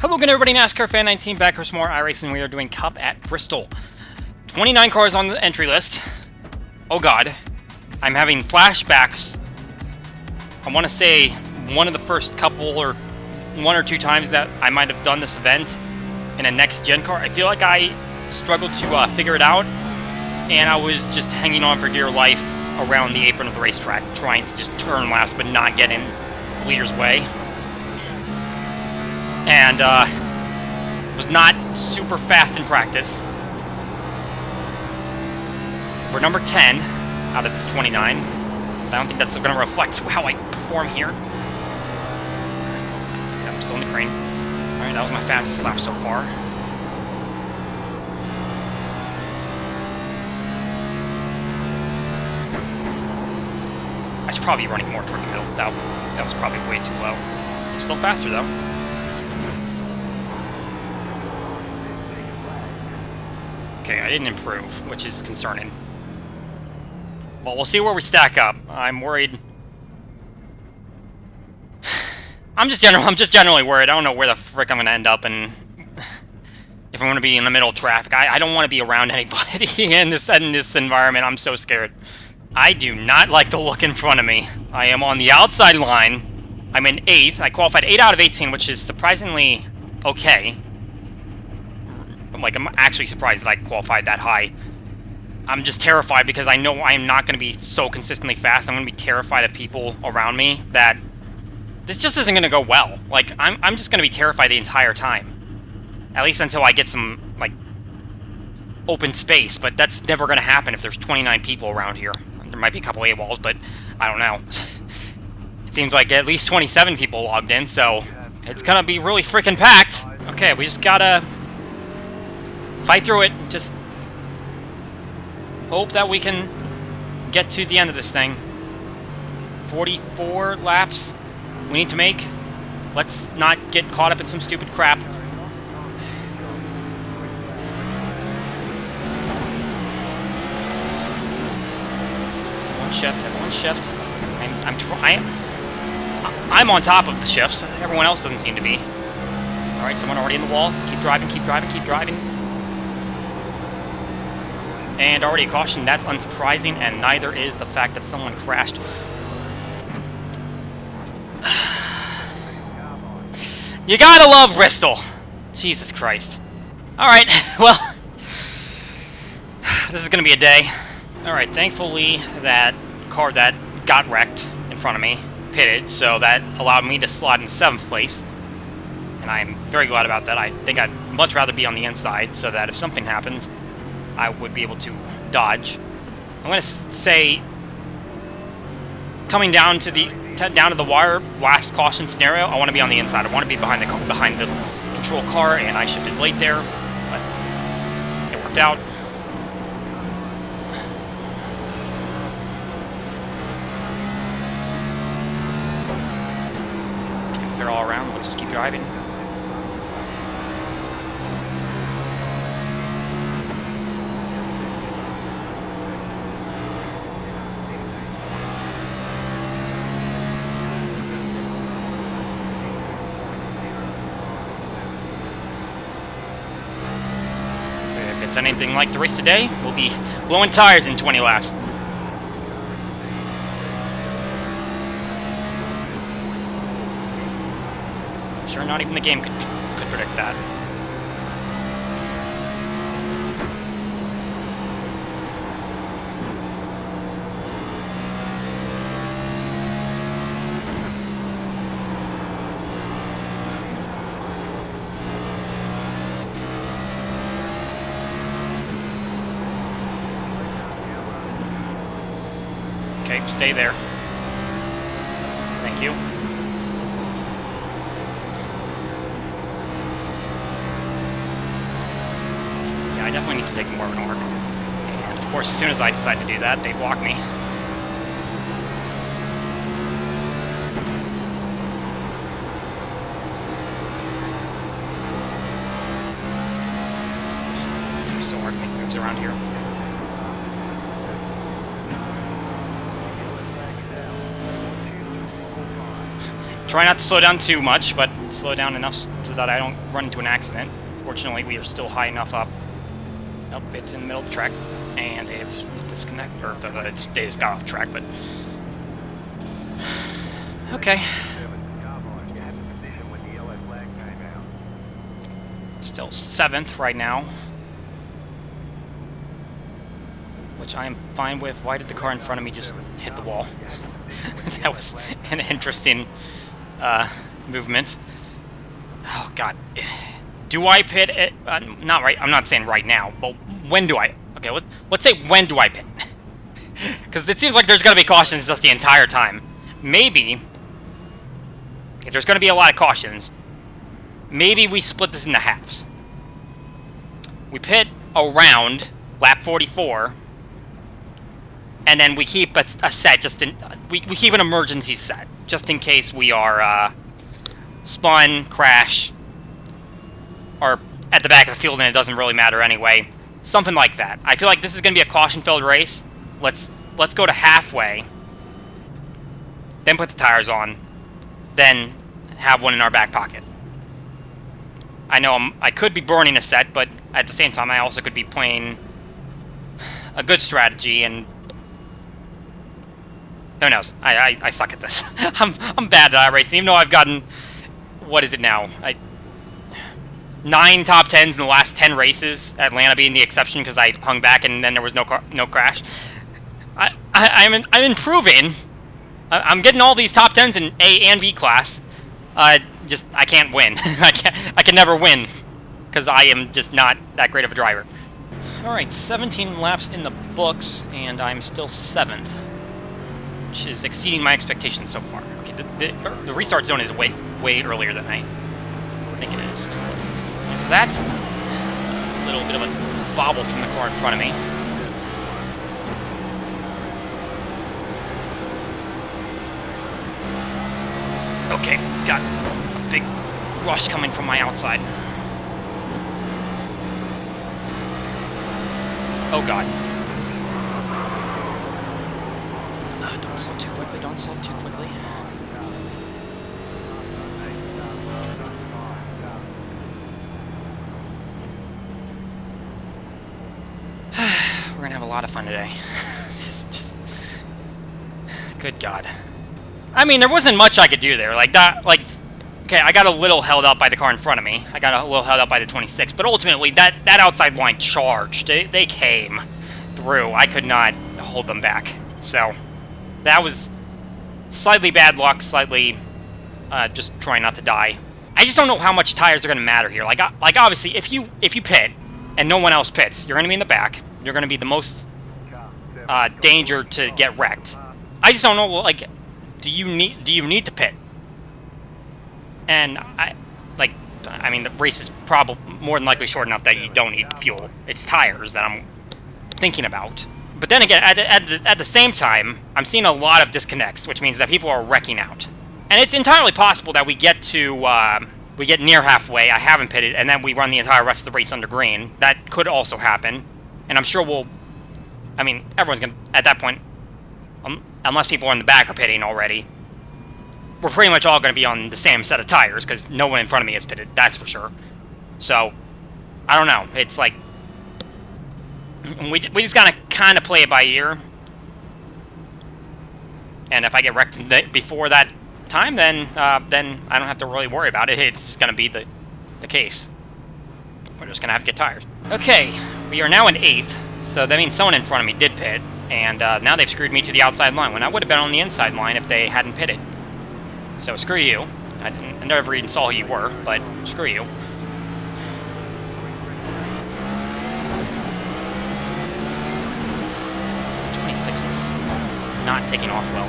Hello again everybody, NASCAR Fan 19 back for some more iRacing. We are doing Cup at Bristol. 29 cars on the entry list. Oh god. I'm having flashbacks. I want to say one of the first couple or one or two times that I might have done this event in a next-gen car. I feel like I struggled to figure it out, and I was just hanging on for dear life around the apron of the racetrack, trying to just turn last but not get in the leader's way. And was not super fast in practice. We're number 10 out of this 29. I don't think that's going to reflect how I perform here. Yeah, I'm still in the green. Alright, that was my fastest lap so far. I should probably be running more toward the middle. That was probably way too low. It's still faster though. Okay, I didn't improve, which is concerning. Well, we'll see where we stack up. I'm worried. I'm just generally worried. I don't know where the frick I'm going to end up, and if I'm going to be in the middle of traffic. I don't want to be around anybody in this environment. I'm so scared. I do not like the look in front of me. I am on the outside line. I'm in 8th. I qualified 8 out of 18, which is surprisingly okay. I'm actually surprised that I qualified that high. I'm just terrified because I know I'm not going to be so consistently fast. I'm going to be terrified of people around me that this just isn't going to go well. Like, I'm just going to be terrified the entire time. At least until I get some, like, open space. But that's never going to happen if there's 29 people around here. There might be a couple AWOLs, but I don't know. It seems like at least 27 people logged in, so it's going to be really freaking packed. Okay, we just got to fight through it. Just hope that we can get to the end of this thing. 44 laps we need to make. Let's not get caught up in some stupid crap. Everyone shift. I'm on top of the shifts. Everyone else doesn't seem to be. All right, someone already in the wall. Keep driving, keep driving, keep driving. And already a caution, that's unsurprising, and neither is the fact that someone crashed. You gotta love Bristol. Jesus Christ. Alright, well, this is gonna be a day. Alright, thankfully that car that got wrecked in front of me pitted, so that allowed me to slide in 7th place. And I'm very glad about that. I think I'd much rather be on the inside so that if something happens, I would be able to dodge. I'm going to say, coming down to the wire, last caution scenario, I want to be on the inside. I want to be behind the control car, and I shifted late there, but it worked out. Okay, clear all around. Let's just keep driving. If it's anything like the race today, we'll be blowing tires in 20 laps. I'm sure not even the game could predict that. Okay, stay there. Thank you. Yeah, I definitely need to take more of an arc. And of course, as soon as I decide to do that, they block me. It's gonna be so hard to make moves around here. Try not to slow down too much, but slow down enough so that I don't run into an accident. Fortunately, we are still high enough up. Nope, it's in the middle of the track, and they've disconnected, or they just got off track, but... Okay. Still 7th right now. Which I am fine with. Why did the car in front of me just hit the wall? That was an interesting movement. Oh, God. Do I pit it? Not right. I'm not saying right now, but when do I? Okay, let's say when do I pit? Because it seems like there's going to be cautions just the entire time. Maybe, if there's going to be a lot of cautions, maybe we split this into halves. We pit around lap 44, and then we keep a set, just in, we keep an emergency set, just in case we are spun, crash, or at the back of the field and it doesn't really matter anyway. Something like that. I feel like this is going to be a caution-filled race. Let's go to halfway, then put the tires on, then have one in our back pocket. I know I could be burning a set, but at the same time, I also could be playing a good strategy, and who knows? I suck at this. I'm bad at iRacing, even though I've gotten, what is it now? 9 top 10s in the last 10 races, Atlanta being the exception because I hung back and then there was no crash. I'm improving. I'm getting all these top 10s in A and B class. Just I can't win. I can never win because I am just not that great of a driver. All right, 17 laps in the books, and I'm still 7th, which is exceeding my expectations so far. Okay, the restart zone is way earlier than I think it is. So let's aim for that. A little bit of a bobble from the car in front of me. Okay, got a big rush coming from my outside. Oh, God. Don't slow too quickly, don't slow too quickly. We're gonna have a lot of fun today. just... Good God. I mean, there wasn't much I could do there. Like, that, like... Okay, I got a little held up by the car in front of me. I got a little held up by the 26, but ultimately, that outside line charged. They came through. I could not hold them back. So, that was slightly bad luck, slightly just trying not to die. I just don't know how much tires are going to matter here. Like obviously, if you pit and no one else pits, you're going to be in the back. You're going to be the most danger to get wrecked. I just don't know, like, do you need to pit? And I mean, the race is probably more than likely short enough that you don't need fuel. It's tires that I'm thinking about. But then again, at the same time, I'm seeing a lot of disconnects, which means that people are wrecking out. And it's entirely possible that we get near halfway, I haven't pitted, and then we run the entire rest of the race under green. That could also happen. And I'm sure I mean, everyone's going to, at that point, unless people in the back are pitting already, we're pretty much all going to be on the same set of tires, because no one in front of me is pitted, that's for sure. So, I don't know. It's like, we just got to kind of play it by ear. And if I get wrecked before that time, then I don't have to really worry about it. It's going to be the case. We're just going to have to get tires. Okay, we are now in 8th, so that means someone in front of me did pit, and now they've screwed me to the outside line, when I would have been on the inside line if they hadn't pitted. So screw you. I never even saw who you were, but screw you. .26 is not taking off well.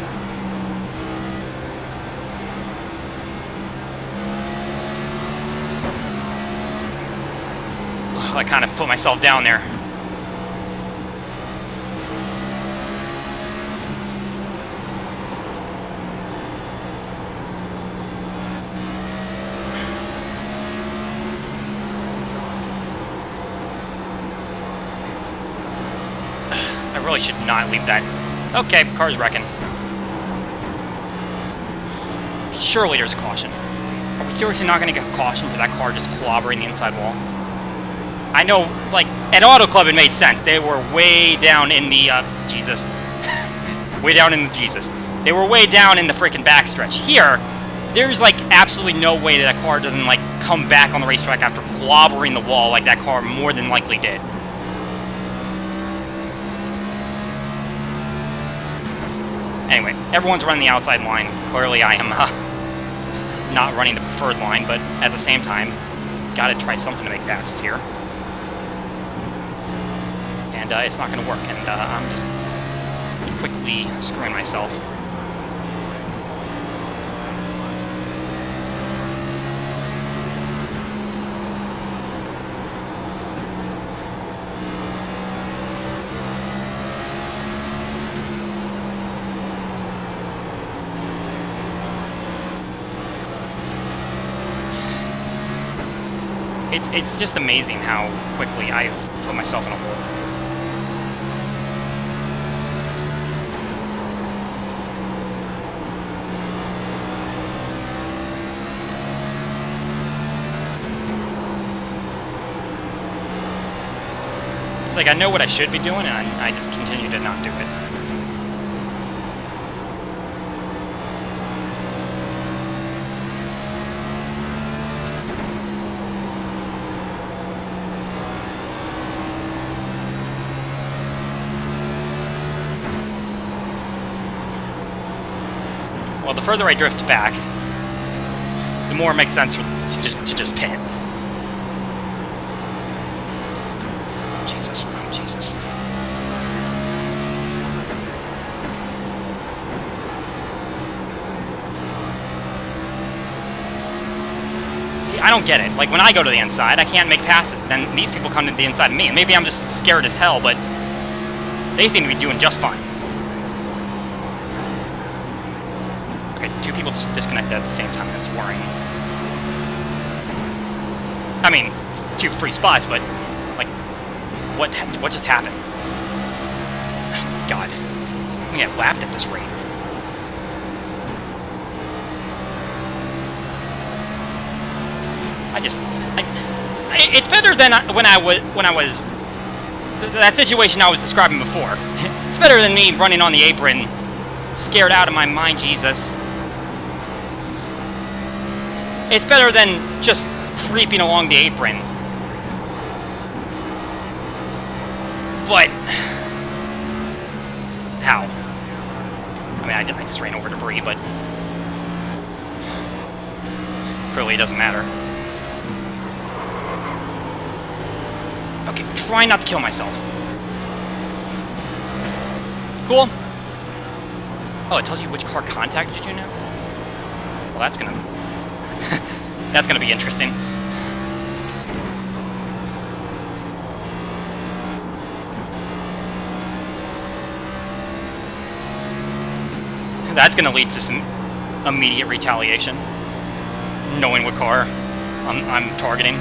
Oh, I kind of put myself down there. I really should not leave that. Okay, car's wrecking. Surely there's a caution. Are we seriously not going to get a caution for that car just clobbering the inside wall? I know, like, at Auto Club it made sense. They were way down in the, Jesus. Way down in the Jesus. They were way down in the freaking backstretch. Here, there's, like, absolutely no way that a car doesn't, like, come back on the racetrack after clobbering the wall like that car more than likely did. Anyway, everyone's running the outside line. Clearly I am not running the preferred line, but at the same time, gotta try something to make passes here. And it's not gonna work, and I'm just quickly screwing myself. It's just amazing how quickly I've put myself in a hole. It's like I know what I should be doing, and I just continue to not do it. Well, the further I drift back, the more it makes sense to just pit. Oh, Jesus. Oh, Jesus. See, I don't get it. Like, when I go to the inside, I can't make passes. Then these people come to the inside of me. And maybe I'm just scared as hell, but they seem to be doing just fine. Two people just disconnected at the same time. That's worrying. I mean, it's 2 free spots, but like, what just happened? Oh, God, I'm gonna get laughed at this rate. It's better than when I was that situation I was describing before. It's better than me running on the apron, scared out of my mind, Jesus. It's better than just creeping along the apron. But how? I mean, I just ran over debris, but clearly it doesn't matter. Okay, try not to kill myself. Cool. Oh, it tells you which car contacted you now? Well, that's gonna that's gonna be interesting. That's gonna lead to some immediate retaliation, knowing what car I'm targeting.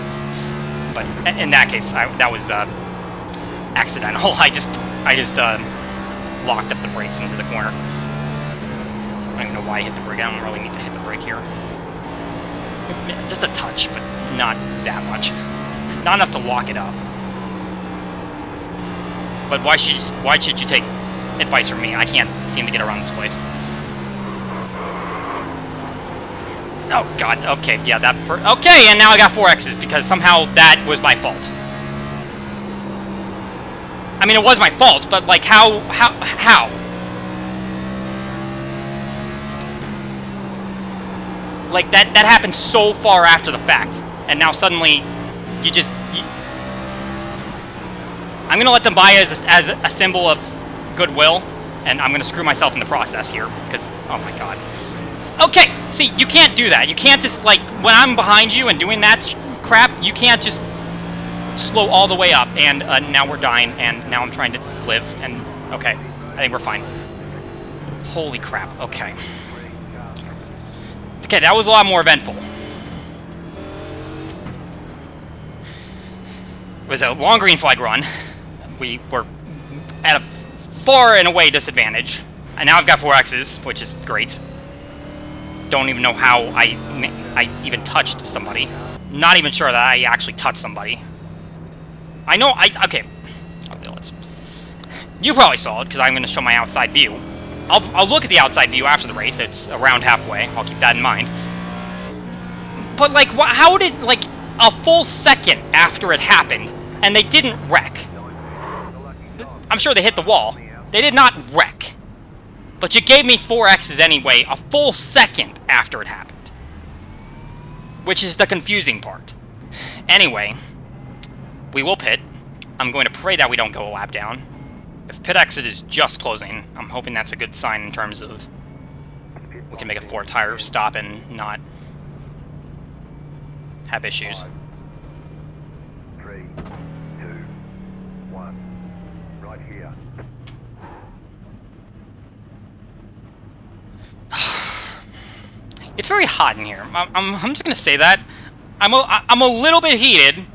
But in that case, that was accidental. I just locked up the brakes into the corner. I don't even know why I hit the brake. I don't really need to hit the brake here. Just a touch, but not that much. Not enough to lock it up. But why should you take advice from me? I can't seem to get around this place. Oh, God. Okay, yeah, okay, and now I got 4 X's because somehow that was my fault. I mean, it was my fault, but, like, how? Like, that happened so far after the fact, and now suddenly, I'm gonna let them buy it as a symbol of goodwill, and I'm gonna screw myself in the process here, because, oh my God. Okay, see, you can't do that. You can't just, like, when I'm behind you and doing that crap, you can't just slow all the way up, and now we're dying, and now I'm trying to live, and, okay, I think we're fine. Holy crap, okay. Okay, that was a lot more eventful. It was a long green flag run. We were at a far and away disadvantage, and now I've got 4 X's, which is great. don't even know how I even touched somebody. Not even sure that I actually touched somebody. I know okay. You probably saw it because I'm going to show my outside view. I'll look at the outside view after the race. It's around halfway. I'll keep that in mind. But like, how did like a full second after it happened and they didn't wreck? I'm sure they hit the wall. They did not wreck. But you gave me 4 X's anyway, a full second after it happened. Which is the confusing part. Anyway, we will pit. I'm going to pray that we don't go a lap down. If pit exit is just closing, I'm hoping that's a good sign in terms of we can make a 4-tire stop and not have issues. 3, 2, 1. Right here. It's very hot in here. I'm just gonna say that. I'm a little bit heated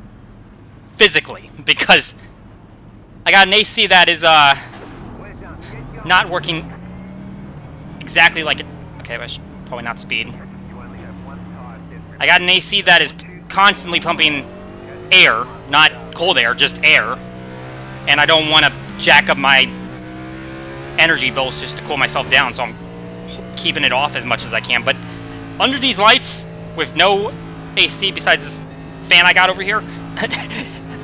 physically because I got an AC that is not working exactly like it. Okay, I should probably not speed. I got an AC that is constantly pumping air, not cold air, just air, and I don't want to jack up my energy bills just to cool myself down, so I'm keeping it off as much as I can. But under these lights, with no AC besides this fan I got over here,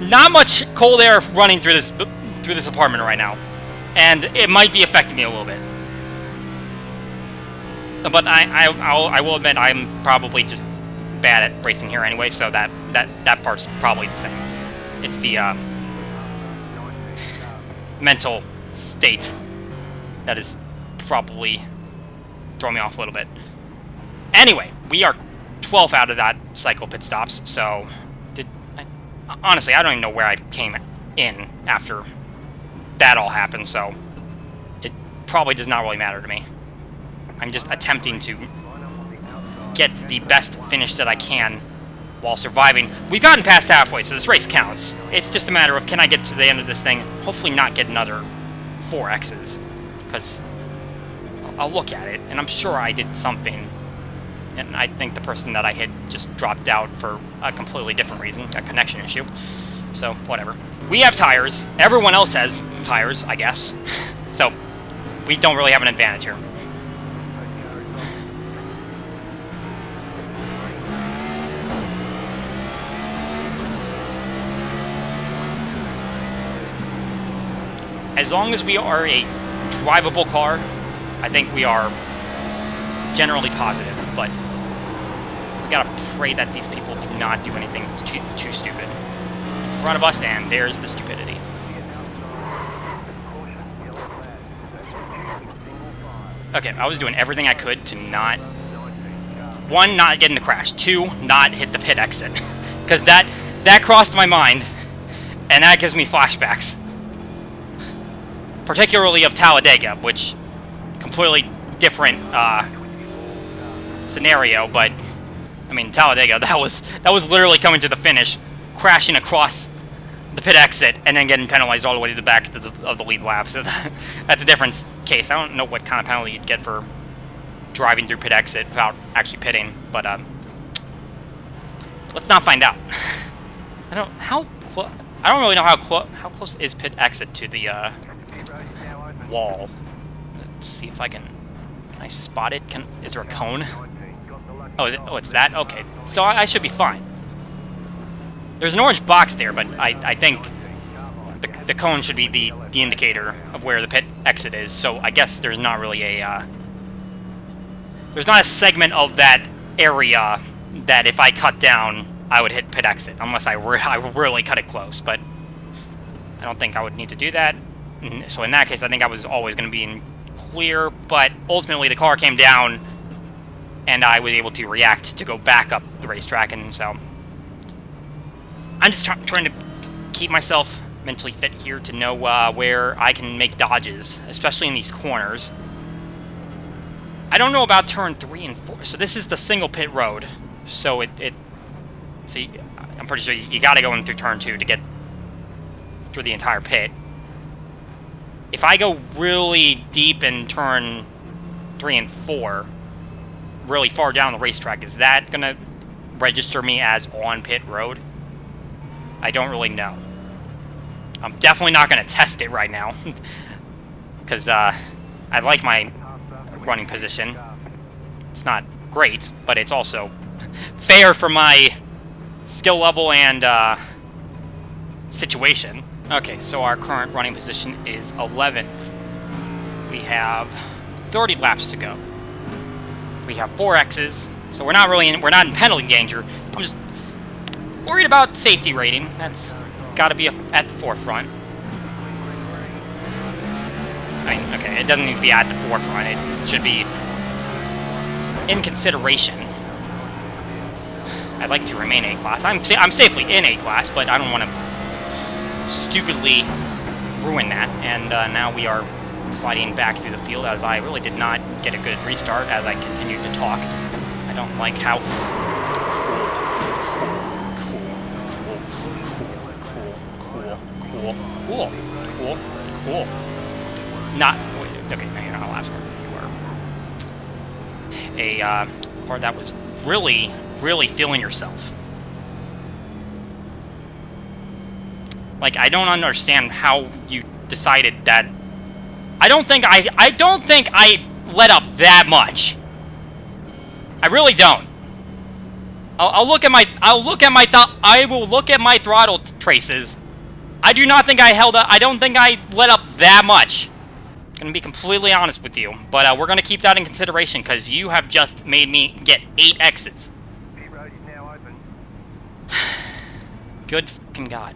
not much cold air running through this apartment right now, and it might be affecting me a little bit. But I will admit I'm probably just bad at racing here anyway, so that part's probably the same. It's the mental state that is probably throwing me off a little bit. Anyway, we are 12 out of that cycle pit stops, so honestly, I don't even know where I came in after that all happened, so it probably does not really matter to me. I'm just attempting to get the best finish that I can while surviving. We've gotten past halfway, so this race counts. It's just a matter of, can I get to the end of this thing, hopefully not get another 4 X's, because I'll look at it, and I'm sure I did something, and I think the person that I hit just dropped out for a completely different reason, a connection issue, so whatever. We have tires. Everyone else has tires, I guess, so we don't really have an advantage here. As long as we are a drivable car, I think we are generally positive, but we gotta pray that these people do not do anything too stupid in front of us, and there's the stupidity. Okay, I was doing everything I could to not, 1, not get in the crash, 2, not hit the pit exit, because that crossed my mind, and that gives me flashbacks. Particularly of Talladega, which completely different scenario, but I mean Talladega, that was literally coming to the finish, crashing across the pit exit, and then getting penalized all the way to the back of the lead lap. So that's a different case. I don't know what kind of penalty you'd get for driving through pit exit without actually pitting, but let's not find out. I don't really know how close is pit exit to the wall. Let's see if can I spot it? Is there a cone? Oh, is it? Oh, it's that? Okay. So I should be fine. There's an orange box there, but I think the cone should be the indicator of where the pit exit is, so I guess there's not really a there's not a segment of that area that if I cut down, I would hit pit exit, unless I really cut it close, but I don't think I would need to do that. So in that case, I think I was always going to be in clear, but ultimately the car came down, and I was able to react to go back up the racetrack, and so I'm just trying to keep myself mentally fit here to know where I can make dodges, especially in these corners. I don't know about turn 3 and 4, so this is the single pit road, so I'm pretty sure you got to go in through turn 2 to get through the entire pit. If I go really deep in turn 3 and 4, really far down the racetrack. Is that gonna register me as on pit road? I don't really know. I'm definitely not gonna test it right now. Because, I like my running position. It's not great, but it's also fair for my skill level and, situation. Okay, so our current running position is 11th. We have 30 laps to go. We have 4 X's, so we're not in penalty danger. I'm just worried about safety rating. That's got to be at the forefront. I mean, okay, it doesn't need to be at the forefront. It should be in consideration. I'd like to remain A-class. I'm safely in A-class, but I don't want to stupidly ruin that. And now we are sliding back through the field, as I really did not get a good restart as I continued to talk. I don't like how cool. Not okay. No, you're not a lap score. You were a car that was really feeling yourself. Like, I don't understand how you decided that. I don't think I let up that much. I really don't. I will look at my throttle traces. I do not think I held up. I don't think I let up that much. I'm gonna be completely honest with you, but we're gonna keep that in consideration because you have just made me get 8 X's. Pit road is now open. Good fucking God.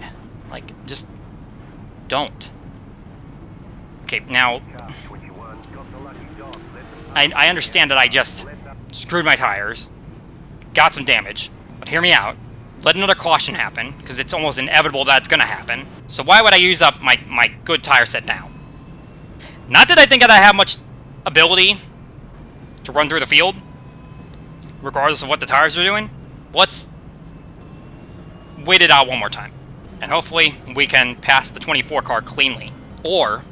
Like, just don't. Okay, now, Car 21 got the lucky dog. I understand that I just screwed my tires, got some damage, but hear me out. Let another caution happen, because it's almost inevitable that it's going to happen. So why would I use up my good tire set now? Not that I think that I have much ability to run through the field, regardless of what the tires are doing. Let's wait it out one more time. And hopefully we can pass the 24 car cleanly. Or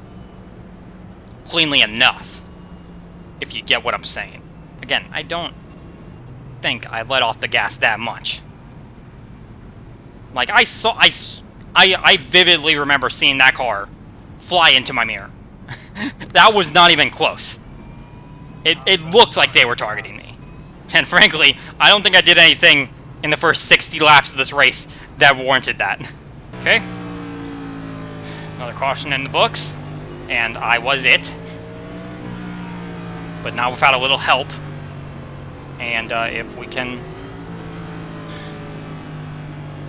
cleanly enough, if you get what I'm saying. Again, I don't think I let off the gas that much. Like, I vividly remember seeing that car fly into my mirror. That was not even close. It looked like they were targeting me. And frankly, I don't think I did anything in the first 60 laps of this race that warranted that. Okay. Another caution in the books. And I was it. But now without a little help. And if we can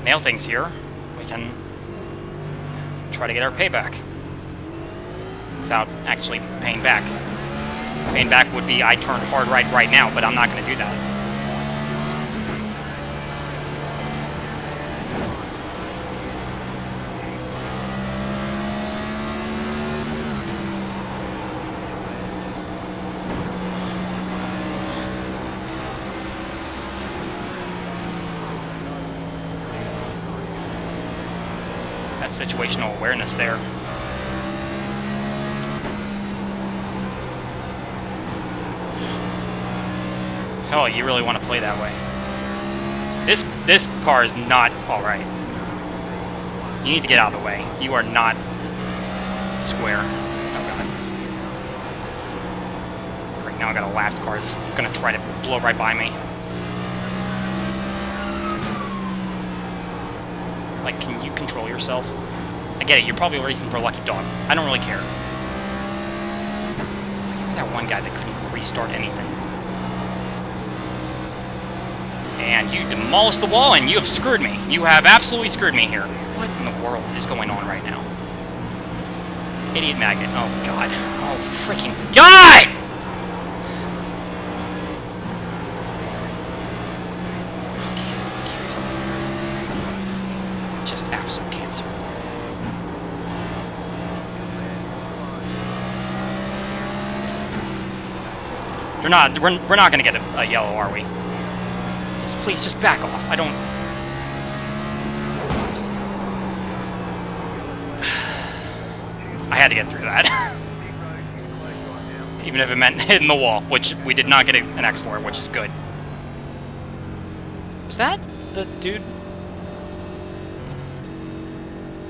nail things here, we can try to get our payback. Without actually paying back. Paying back would be I turned hard right now, but I'm not going to do that. That's situational awareness there. Oh, you really want to play that way. This car is not alright. You need to get out of the way. You are not square. Oh god. Great, now I got a lapped car that's gonna try to blow right by me. Like, can you control yourself? I get it, you're probably racing for a lucky dog. I don't really care. You're that one guy that couldn't restart anything. And you demolished the wall, and you have screwed me. You have absolutely screwed me here. What in the world is going on right now? Idiot magnet. Oh, God. Oh, freaking God! Cancer. Just absolute cancer. We're not going to get a yellow, are we? Please, just back off. I don't... I had to get through that. Even if it meant hitting the wall, which we did not get an X for, which is good. Is that the dude?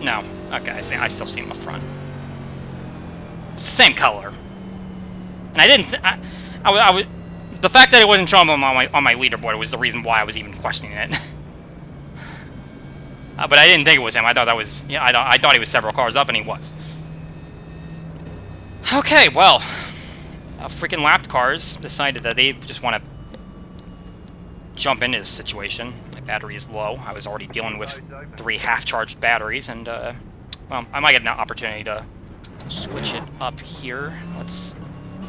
No. Okay, I still see him up front. It's the same color. And I didn't... I was... The fact that it wasn't showing up on my leaderboard was the reason why I was even questioning it. But I didn't think it was him. I thought that was... Yeah, I thought he was several cars up, and he was. Okay, well... freaking lapped cars decided that they just want to jump into this situation. My battery is low. I was already dealing with 3 half-charged batteries, and, well, I might get an opportunity to switch it up here.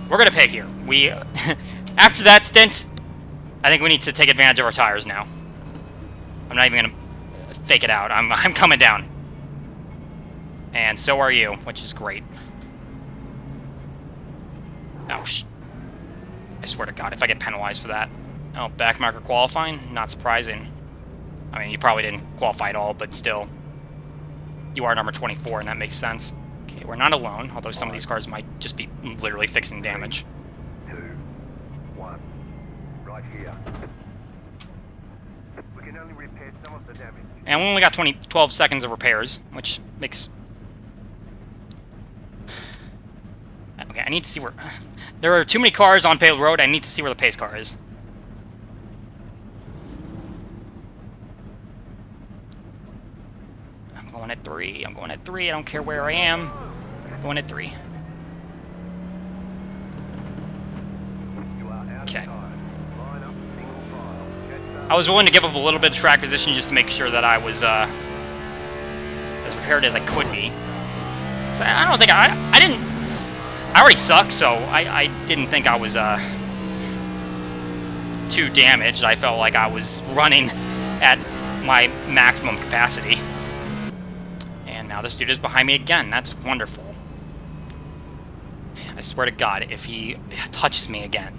We're gonna pay here. We... After that stint, I think we need to take advantage of our tires now. I'm not even gonna fake it out. I'm coming down. And so are you, which is great. Oh, I swear to God, if I get penalized for that. Oh, backmarker qualifying? Not surprising. I mean, you probably didn't qualify at all, but still. You are number 24, and that makes sense. Okay, we're not alone, although some of these cars might just be literally fixing damage. 2, 1. Right here. We can only repair some of the damage. And we only got 12 seconds of repairs, which makes... Okay, I need to see where... There are too many cars on paved road. I need to see where the pace car is. I'm going at 3. I'm going at 3. I don't care where I am. I'm going at 3. Okay. I was willing to give up a little bit of track position just to make sure that I was as prepared as I could be. So I don't think I didn't... I already suck, so I didn't think I was too damaged. I felt like I was running at my maximum capacity. And now this dude is behind me again. That's wonderful. I swear to God, if he touches me again,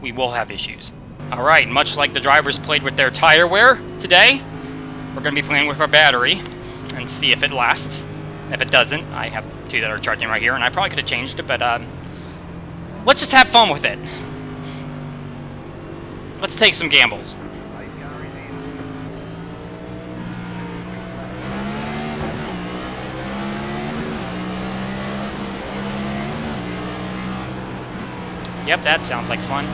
we will have issues. Alright, much like the drivers played with their tire wear today, we're going to be playing with our battery and see if it lasts. If it doesn't, I have 2 that are charging right here, and I probably could have changed it, but let's just have fun with it. Let's take some gambles. Yep, that sounds like fun.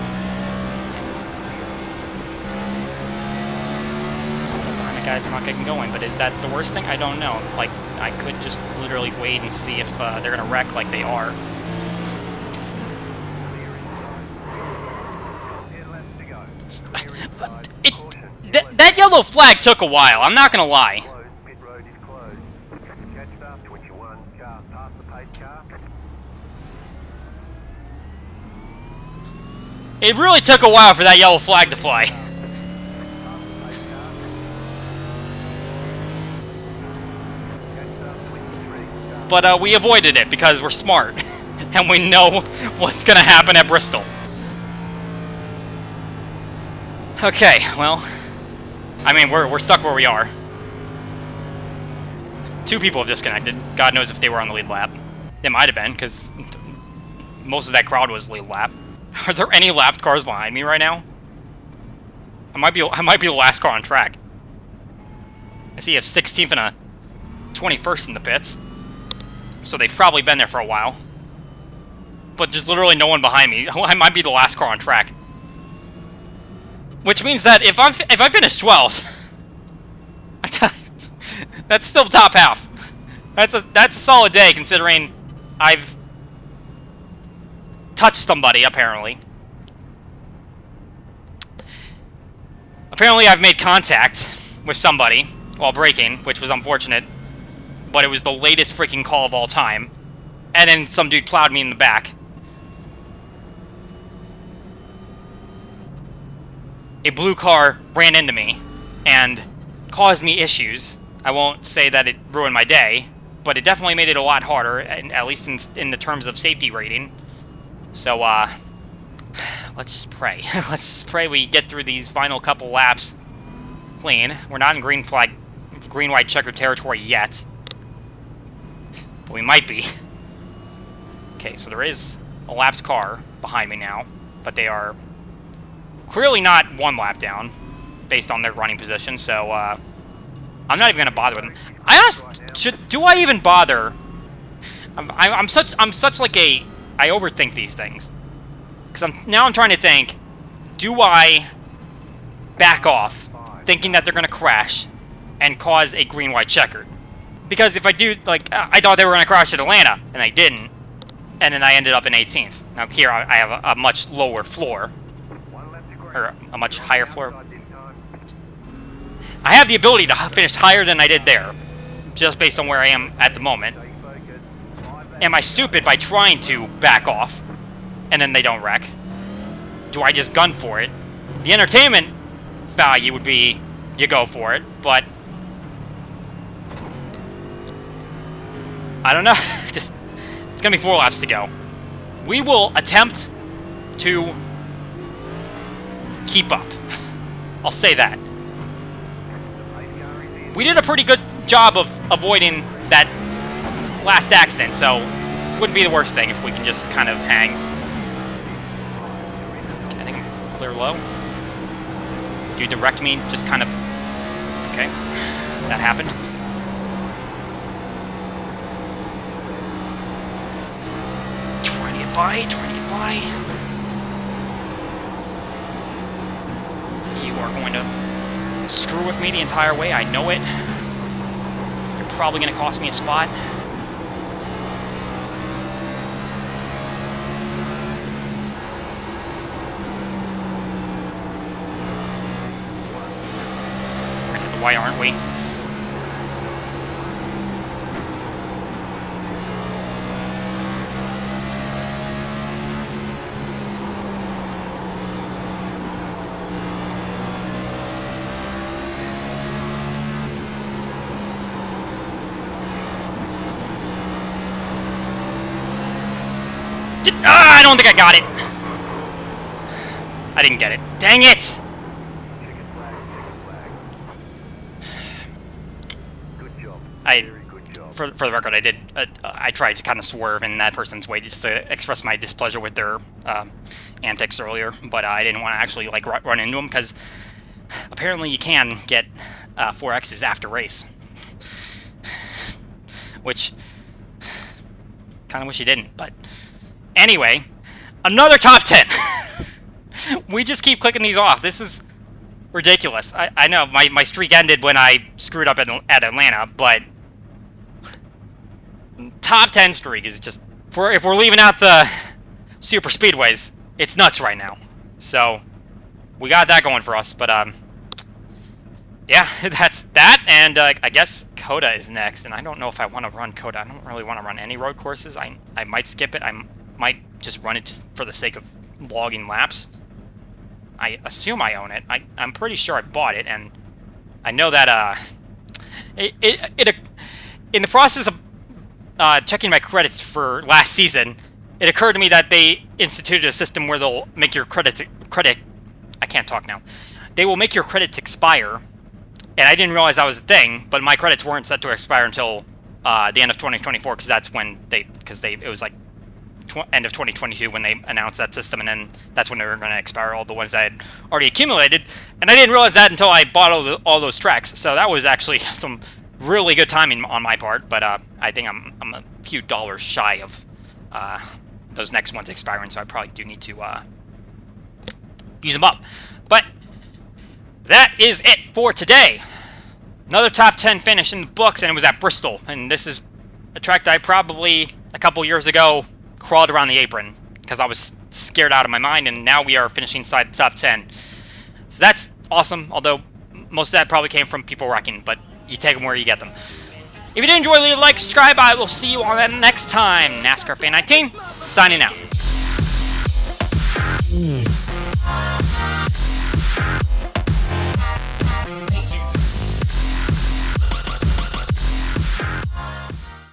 The guy's not getting going, but is that the worst thing? I don't know. Like, I could just literally wait and see if they're gonna wreck like they are. That yellow flag took a while, I'm not gonna lie. It really took a while for that yellow flag to fly. But we avoided it because we're smart. And we know what's gonna happen at Bristol. Okay, well... I mean, we're stuck where we are. 2 people have disconnected. God knows if they were on the lead lap. They might have been, because most of that crowd was lead lap. Are there any lapped cars behind me right now? I might be the last car on track. I see a 16th and a 21st in the pits. So they've probably been there for a while. But there's literally no one behind me. I might be the last car on track. Which means that if I finish 12th, that's still top half. That's a solid day considering I've touched somebody apparently. Apparently I've made contact with somebody while braking, which was unfortunate. But it was the latest freaking call of all time. And then some dude plowed me in the back. A blue car ran into me and caused me issues. I won't say that it ruined my day, but it definitely made it a lot harder, at least in the terms of safety rating. So, let's just pray. Let's just pray we get through these final couple laps clean. We're not in green, white, checker territory yet. But we might be. Okay, so there is a lapped car behind me now, but they are clearly not 1 lap down, based on their running position, so, I'm not even gonna bother with them. Do I even bother? I'm such like a... I overthink these things. Because now I'm trying to think, do I back off, thinking that they're gonna crash, and cause a green-white checkered? Because if I do, like, I thought they were gonna crash at Atlanta, and they didn't, and then I ended up in 18th. Now here I have a much lower floor, or a much higher floor. I have the ability to finish higher than I did there, just based on where I am at the moment. Am I stupid by trying to back off, and then they don't wreck? Do I just gun for it? The entertainment value would be, you go for it, but... I don't know, just... It's gonna be 4 laps to go. We will attempt to keep up. I'll say that. We did a pretty good job of avoiding that last accident, so it wouldn't be the worst thing if we can just kind of hang. Okay, I think I'm clear low. Dude direct me, just kind of... Okay, that happened. Trying to get by. You are going to screw with me the entire way, I know it. You're probably going to cost me a spot. Why aren't we? I don't think I got it. I didn't get it. Dang it! For the record, I did. I tried to kind of swerve in that person's way just to express my displeasure with their antics earlier, but I didn't want to actually like run into them because apparently you can get 4Xs after race, which kind of wish you didn't. But anyway, another top 10. We just keep clicking these off. This is ridiculous. I know my streak ended when I screwed up at Atlanta, but top 10 streak is just... if we're leaving out the super speedways, it's nuts right now. So, we got that going for us, but, yeah, that's that, and, I guess Coda is next, and I don't know if I want to run Coda. I don't really want to run any road courses. I might skip it. I might just run it just for the sake of logging laps. I assume I own it. I'm pretty sure I bought it, and I know that, in the process of checking my credits for last season, it occurred to me that they instituted a system where they'll make your I can't talk now. They will make your credits expire, and I didn't realize that was a thing, but my credits weren't set to expire until the end of 2024, because that's when it was like end of 2022 when they announced that system, and then that's when they were going to expire all the ones that I had already accumulated, and I didn't realize that until I bought all those tracks, so that was actually some really good timing on my part, but I think I'm a few dollars shy of those next ones expiring, so I probably do need to use them up. But that is it for today. Another top 10 finish in the books, and it was at Bristol, and this is a track that I probably a couple years ago crawled around the apron because I was scared out of my mind, and now we are finishing inside the top 10. So that's awesome, although most of that probably came from people wrecking, but you take them where you get them. If you did enjoy, leave a like, subscribe. I will see you on that next time. NASCAR Fan 19, signing out.